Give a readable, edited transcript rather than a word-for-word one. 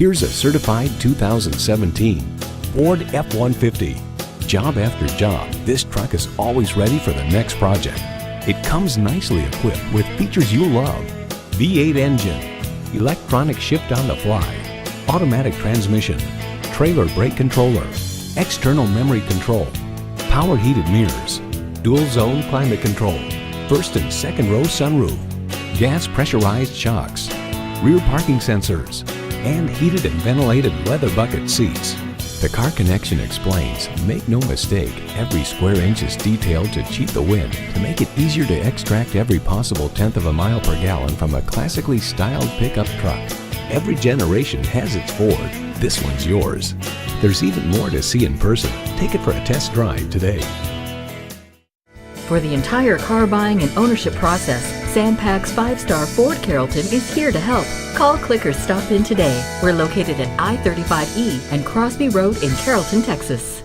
Here's a certified 2017 Ford F-150. Job after job, this truck is always ready for the next project. It comes nicely equipped with features you love. V8 engine, electronic shift on the fly, automatic transmission, trailer brake controller, external memory control, power heated mirrors, dual zone climate control, first and second row sunroof, gas pressurized shocks, rear parking sensors, and heated and ventilated leather bucket seats. The Car Connection explains, make no mistake, every square inch is detailed to cheat the wind to make it easier to extract every possible tenth of a mile per gallon from a classically styled pickup truck. Every generation has its Ford. This one's yours. There's even more to see in person. Take it for a test drive today. For the entire car buying and ownership process, Sandpac's 5-star Ford Carrollton is here to help. Call, click, or stop in today. We're located at I-35E and Crosby Road in Carrollton, Texas.